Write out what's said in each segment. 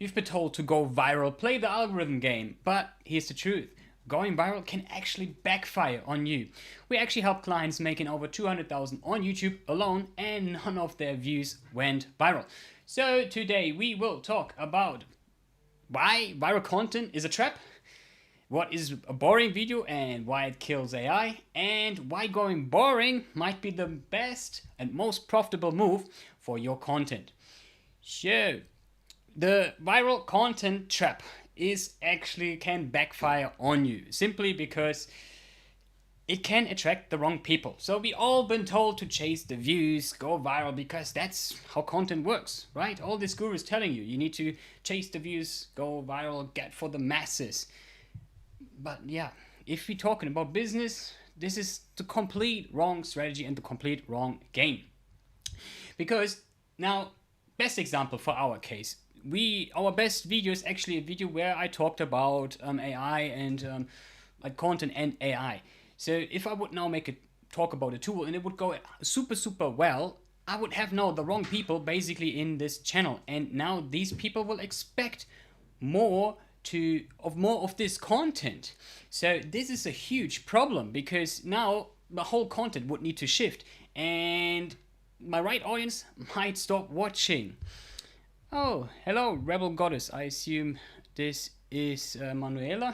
You've been told to go viral, play the algorithm game, but here's the truth. Going viral can actually backfire on you. We actually help clients making over 200,000 on YouTube alone, and none of their views went viral. So today we will talk about why viral content is a trap, what is a boring video and why it kills AI, and why going boring might be the best and most profitable move for your content. So, the viral content trap is actually can backfire on you simply because it can attract the wrong people. So we all been told to chase the views, go viral, because that's how content works, right? All this guru is telling you need to chase the views, go viral, get for the masses. But yeah, if we're talking about business, this is the complete wrong strategy and the complete wrong game. Because now, best example for our case, our best video is actually a video where I talked about AI and like content and AI. So if I would now make a talk about a tool and it would go super well, I would have now the wrong people basically in this channel, and now these people will expect more of this content. So this is a huge problem because now the whole content would need to shift, and my right audience might stop watching. Oh, hello, Rebel Goddess. I assume this is Manuela.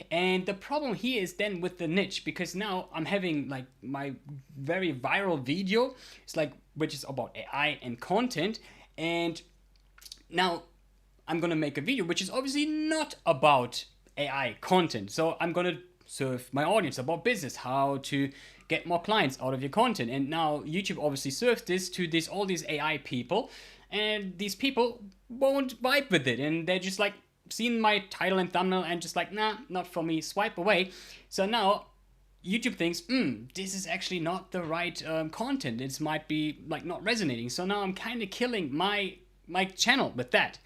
And the problem here is then with the niche, because now I'm having like my very viral video, it's like, which is about AI and content, and now I'm gonna make a video which is obviously not about AI content. So I'm gonna serve my audience about business, how to get more clients out of your content. And now YouTube obviously serves this to all these AI people, and these people won't vibe with it, and they're just like seeing my title and thumbnail and just like, nah, not for me, swipe away. So now YouTube thinks, this is actually not the right content. It might be like not resonating. So now I'm kind of killing my channel with that.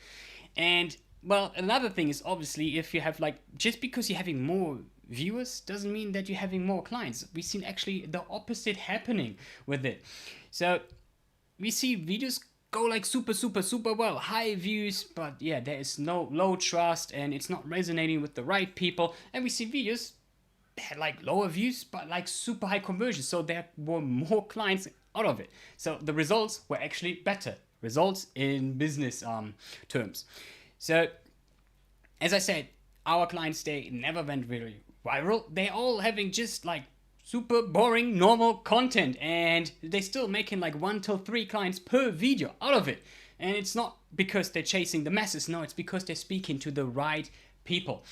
And well, another thing is obviously if you have like, just because you're having more viewers doesn't mean that you're having more clients. We've seen actually the opposite happening with it. So we see videos go like super well, high views, but yeah, there is no low trust and it's not resonating with the right people. And we see videos that had like lower views but like super high conversion, so there were more clients out of it. So the results were actually better results in business terms. So as I said, our clients, they never went really viral. They're all having just like super boring normal content, and they're still making like 1 to 3 clients per video out of it. And it's not because they're chasing the masses, no, it's because they're speaking to the right people.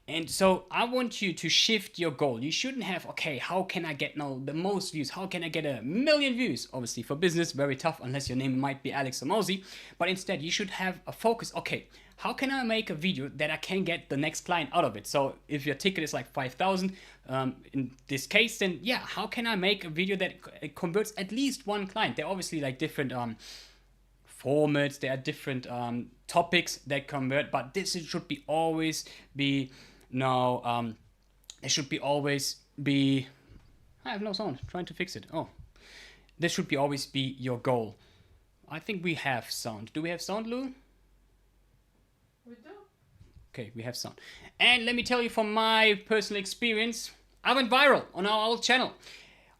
And so I want you to shift your goal. You shouldn't have, okay, how can I get now the most views? How can I get 1 million views? Obviously for business, very tough unless your name might be Alex or Mosey. But instead you should have a focus. Okay, how can I make a video that I can get the next client out of it? So if your ticket is like 5,000 in this case, then yeah, how can I make a video that converts at least 1 client? They're obviously like different formats, there are different topics that convert, but this should be always be now there should be always be, I have no sound, trying to fix it. Oh, this should be always be your goal. I think we have sound. Do we have sound, Lou? We do. Okay, we have sound. And let me tell you from my personal experience, I went viral on our old channel.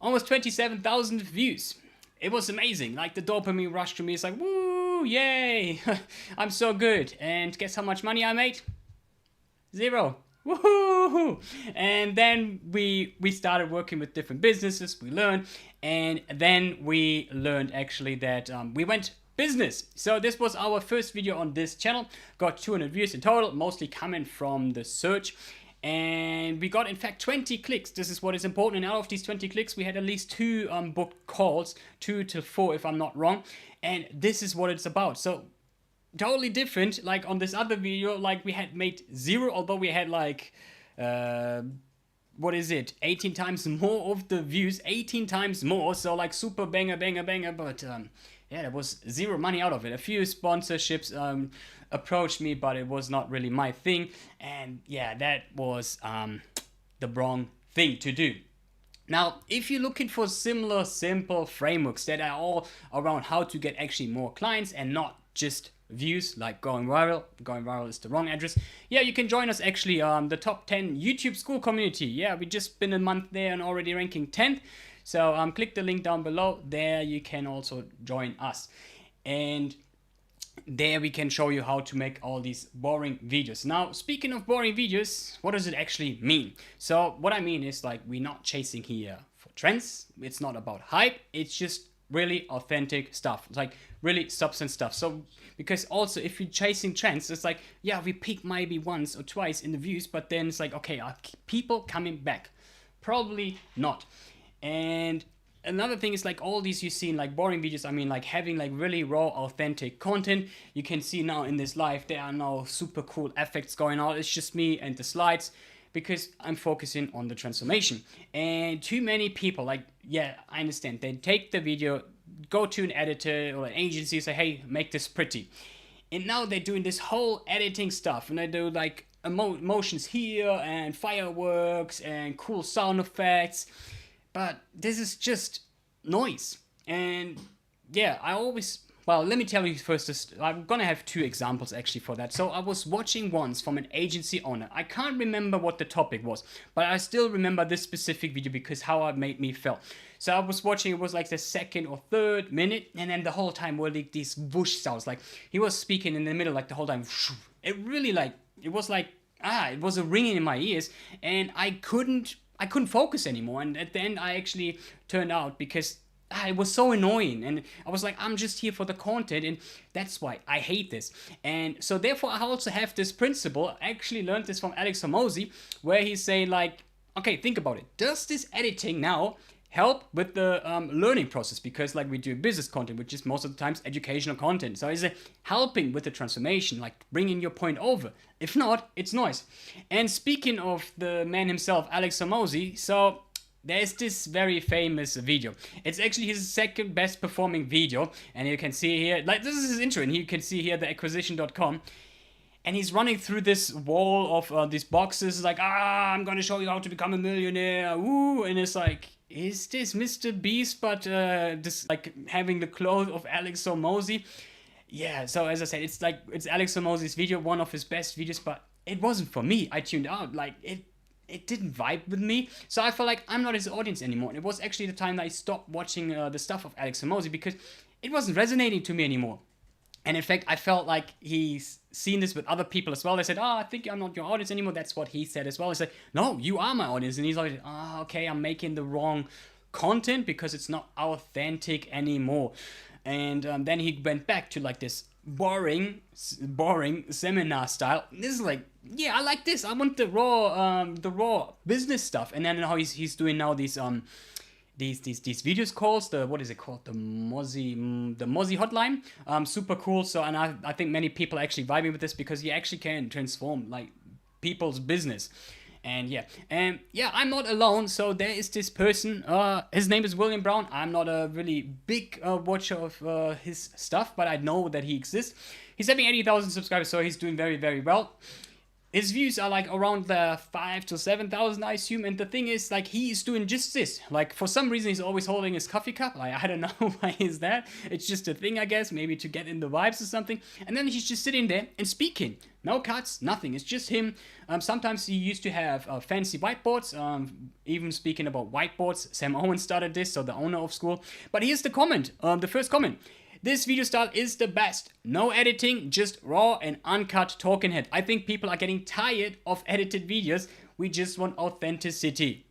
Almost 27,000 views. It was amazing. Like the dopamine rush to me. It's like, woo, yay. I'm so good. And guess how much money I made? 0. Woohoo! And then we started working with different businesses. We learned, and then we learned actually that we went business. So this was our first video on this channel. Got 200 views in total, mostly coming from the search. And we got in fact 20 clicks. This is what is important. And out of these 20 clicks, we had at least 2 booked calls, 2 to 4 if I'm not wrong. And this is what it's about. So totally different. Like on this other video, like we had made 0, although we had like what is it, 18 times more of the views, 18 times more. So like super banger, but yeah, there was 0 money out of it. A few sponsorships approached me, but it was not really my thing. And yeah, that was the wrong thing to do. Now, if you're looking for similar simple frameworks that are all around how to get actually more clients and not just views, like going viral. Going viral is the wrong address. Yeah, you can join us actually, the top 10 YouTube school community. Yeah, we just been a month there and already ranking 10th. So click the link down below. There you can also join us. And there we can show you how to make all these boring videos. Now, speaking of boring videos, what does it actually mean? So what I mean is, like, we're not chasing here for trends. It's not about hype. It's just really authentic stuff. It's like really substance stuff. So because also if you're chasing trends, it's like, yeah, we peak maybe once or twice in the views, but then it's like, okay, are people coming back? Probably not. And another thing is, like, all these you see in like boring videos, I mean, like having like really raw authentic content. You can see now in this live there are no super cool effects going on. It's just me and the slides, because I'm focusing on the transformation. And too many people, like, yeah, I understand, they take the video, go to an editor or an agency, say, hey, make this pretty, and now they're doing this whole editing stuff, and they do like emotions here and fireworks and cool sound effects. But this is just noise. And yeah, well, let me tell you first, I'm gonna have two examples actually for that. So I was watching once from an agency owner. I can't remember what the topic was, but I still remember this specific video because how it made me feel. So I was watching, it was like the second or third minute, and then the whole time were like these whoosh sounds. Like he was speaking in the middle, like the whole time. It really like, it was like, it was a ringing in my ears, and I couldn't focus anymore. And at the end I actually turned out because it was so annoying, and I was like, I'm just here for the content, and that's why I hate this. And so therefore I also have this principle. I actually learned this from Alex Hormozi, where he's saying, like, okay, think about it. Does this editing now help with the learning process? Because like we do business content, which is most of the times educational content. So is it helping with the transformation, like bringing your point over? If not, it's noise. And speaking of the man himself, Alex Hormozi, so there's this very famous video. It's actually his second best performing video, and you can see here, like, this is his intro, and you can see here the acquisition.com. And he's running through this wall of these boxes, like, I'm gonna show you how to become a millionaire, woo, and it's like, is this Mr. Beast, but this, like, having the clothes of Alex Hormozi? Yeah, so as I said, it's like, it's Alex Hormozi's video, one of his best videos, but it wasn't for me. I tuned out, like, it didn't vibe with me, so I felt like I'm not his audience anymore. And it was actually the time that I stopped watching the stuff of Alex Hormozi, because it wasn't resonating to me anymore. And in fact, I felt like he's seen this with other people as well. They said, I think I'm not your audience anymore. That's what he said as well. He said, no, you are my audience. And he's like, okay, I'm making the wrong content because it's not authentic anymore. And then he went back to like this boring seminar style. This is like, yeah, I like this. I want the raw business stuff. And then how he's doing now these videos calls, the, what is it called, the Mozi hotline, super cool. So, and I think many people are actually vibing with this, because you actually can transform like people's business. And yeah, I'm not alone. So there is this person, his name is William Brown. I'm not a really big watcher of his stuff, but I know that he exists. He's having 80,000 subscribers, so he's doing very, very well. His views are like around the 5,000 to 7,000, I assume. And the thing is, like, he is doing just this. Like, for some reason, he's always holding his coffee cup. Like, I don't know why is that. It's just a thing, I guess. Maybe to get in the vibes or something. And then he's just sitting there and speaking. No cuts, nothing. It's just him. Sometimes he used to have fancy whiteboards. Even speaking about whiteboards, Sam Owen started this, so the owner of school. But here's the comment, the first comment. This video style is the best. No editing, just raw and uncut talking head. I think people are getting tired of edited videos. We just want authenticity.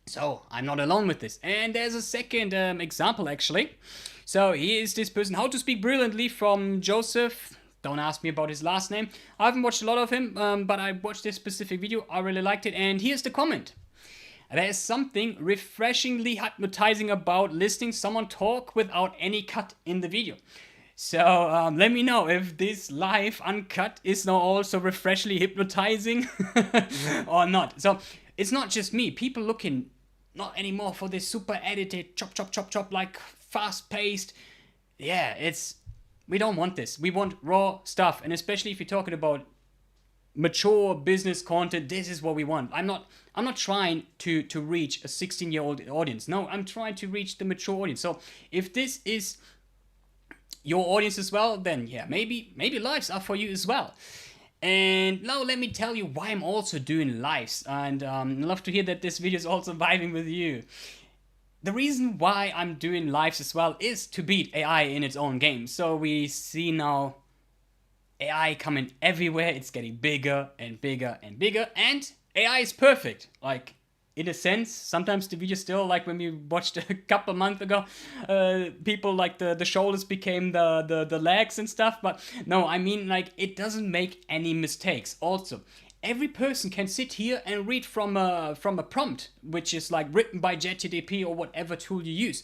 So I'm not alone with this. And there's a second example actually. So here's this person, How to Speak Brilliantly, from Joseph. Don't ask me about his last name. I haven't watched a lot of him, but I watched this specific video. I really liked it. And here's the comment. There is something refreshingly hypnotizing about listening someone talk without any cut in the video. So let me know if this live uncut is now also refreshingly hypnotizing or not. So it's not just me. People looking not anymore for this super edited, chop, like fast paced. Yeah, we don't want this. We want raw stuff. And especially if you're talking about mature business content, this is what we want. I'm not trying to reach a 16-year-old audience. No, I'm trying to reach the mature audience. So if this is your audience as well, then yeah, maybe lives are for you as well. And now let me tell you why I'm also doing lives, and I'd love to hear that this video is also vibing with you. The reason why I'm doing lives as well is to beat AI in its own game. So we see now AI coming everywhere. It's getting bigger and bigger and bigger, and AI is perfect. Like, in a sense, sometimes the video still, like when we watched a couple months ago, people like the shoulders became the legs and stuff. But no, I mean, like, it doesn't make any mistakes. Also, every person can sit here and read from a prompt, which is like written by ChatGPT or whatever tool you use.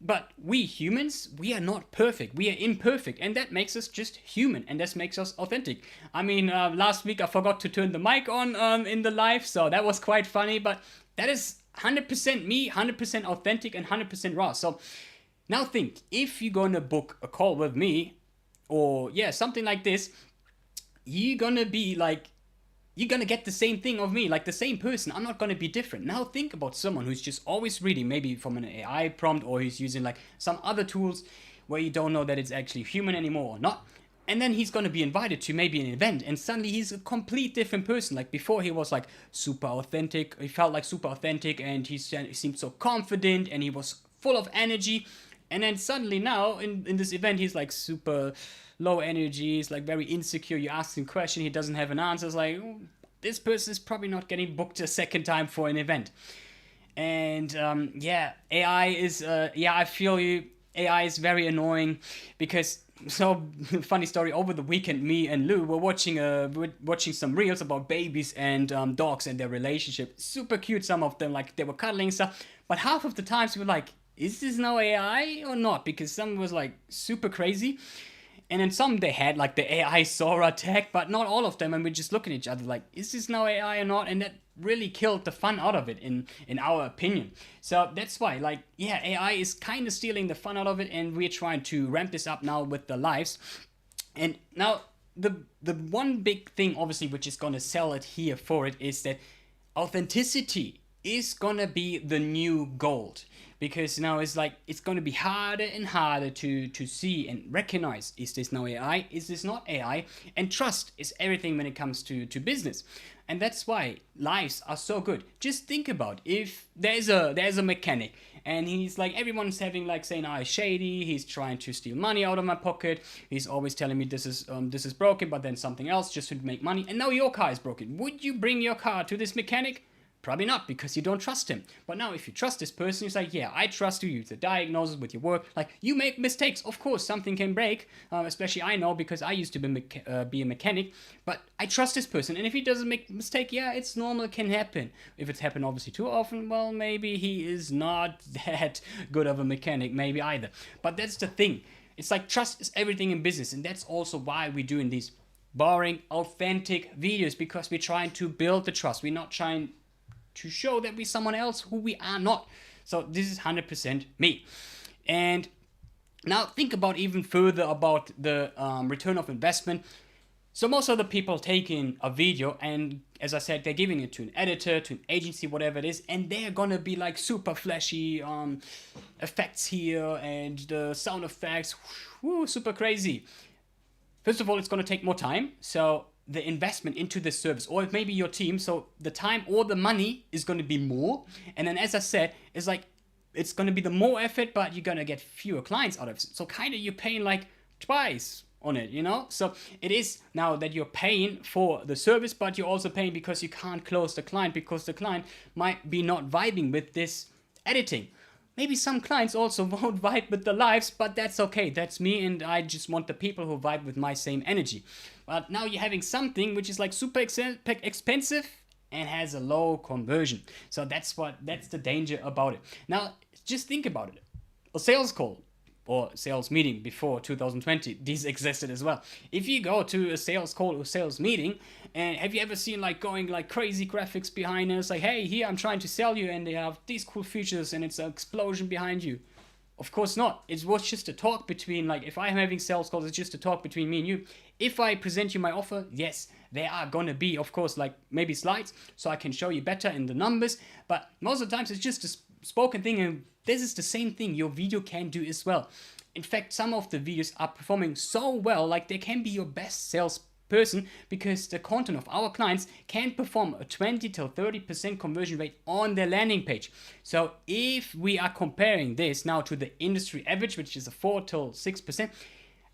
But we humans, we are not perfect. We are imperfect, and that makes us just human, and that makes us authentic. I mean, last week I forgot to turn the mic on in the live, so that was quite funny. But that is 100% me, 100% authentic, and 100% raw. So now think, if you're gonna book a call with me, or yeah, something like this, you're gonna be like, you're gonna get the same thing of me, like the same person. I'm not gonna be different. Now think about someone who's just always reading, maybe from an AI prompt, or he's using like some other tools where you don't know that it's actually human anymore or not. And then he's gonna be invited to maybe an event, and suddenly he's a complete different person. Like before, he was like super authentic. He felt like super authentic, and he seemed so confident, and he was full of energy. And then suddenly now in this event, he's like super low energy. He's like very insecure. You ask him a question, he doesn't have an answer. It's like, oh, this person is probably not getting booked a second time for an event. And yeah, AI is I feel you. AI is very annoying because, so funny story, over the weekend me and Lou were watching some reels about babies and dogs and their relationship. Super cute, some of them, like they were cuddling and stuff, but half of the times we were like, is this now AI or not? Because some was like super crazy, and then some they had like the AI Sora tag, but not all of them, and we just look at each other like, is this now AI or not? And that really killed the fun out of it in our opinion. So that's why, like, yeah, AI is kind of stealing the fun out of it, and we're trying to ramp this up now with the lives. And now the one big thing obviously which is gonna sell it here for it is that authenticity is gonna be the new gold, because now it's like it's gonna be harder and harder to see and recognize, is this now AI, is this not AI? And trust is everything when it comes to business. And that's why lives are so good. Just think about, if there's a mechanic and he's like, everyone's having like saying, oh, he's shady, he's trying to steal money out of my pocket, he's always telling me this is broken, but then something else just to make money, and now your car is broken. Would you bring your car to this mechanic? Probably not, because you don't trust him. But now if you trust this person, it's like, yeah, I trust you. You the diagnosis with your work. Like, you make mistakes. Of course, something can break. Especially I know, because I used to be a mechanic. But I trust this person. And if he doesn't make a mistake, yeah, it's normal. It can happen. If it's happened obviously too often, well, maybe he is not that good of a mechanic. Maybe either. But that's the thing. It's like trust is everything in business. And that's also why we're doing these boring, authentic videos. Because we're trying to build the trust. We're not trying to show that we're someone else who we are not. So this is 100% me. And now think about even further about the return of investment. So most of the people taking a video, and as I said, they're giving it to an editor, to an agency, whatever it is, and they're gonna be like super flashy effects here, and the sound effects, whoo, super crazy. First of all, it's gonna take more time, so the investment into this service, or maybe your team, so the time or the money is going to be more. And then, as I said, it's like, it's going to be the more effort, but you're going to get fewer clients out of it. So kind of you're paying like twice on it, you know? So it is now that you're paying for the service, but you're also paying because you can't close the client, because the client might be not vibing with this editing. Maybe some clients also won't vibe with the lives, but that's okay. That's me, and I just want the people who vibe with my same energy. But now you're having something which is like super expensive and has a low conversion. So that's the danger about it. Now, just think about it. A sales call or sales meeting before 2020, these existed as well. If you go to a sales call or sales meeting, and have you ever seen like going like crazy graphics behind us, like, hey, here I'm trying to sell you, and they have these cool features, and it's an explosion behind you? Of course not. It was just a talk between, like, if I'm having sales calls, it's just a talk between me and you. If I present you my offer, yes, there are gonna be, of course, like maybe slides, so I can show you better in the numbers, but most of the times it's just a spoken thing, and this is the same thing your video can do as well. in fact, some of the videos are performing so well, like they can be your best sales person, because the content of our clients can perform a 20 to 30% conversion rate on their landing page. So if we are comparing this now to the industry average, which is a 4 to 6%,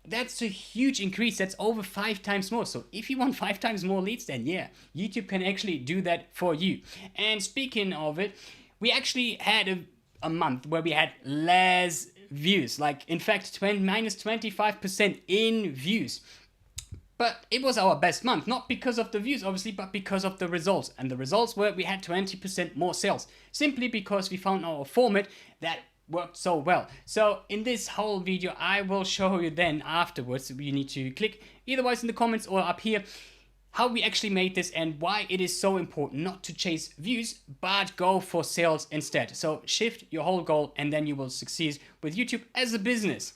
that's a huge increase. That's over 5 times more. So if you want 5 times more leads, then yeah, YouTube can actually do that for you. And speaking of it, we actually had a month where we had less views, like in fact minus 25% in views. But it was our best month, not because of the views obviously, but because of the results. And the results were we had 20% more sales, simply because we found our format that worked so well. So in this whole video I will show you then afterwards. You need to click either in the comments or up here how we actually made this and why it is so important not to chase views but go for sales instead. So shift your whole goal and then you will succeed with YouTube as a business.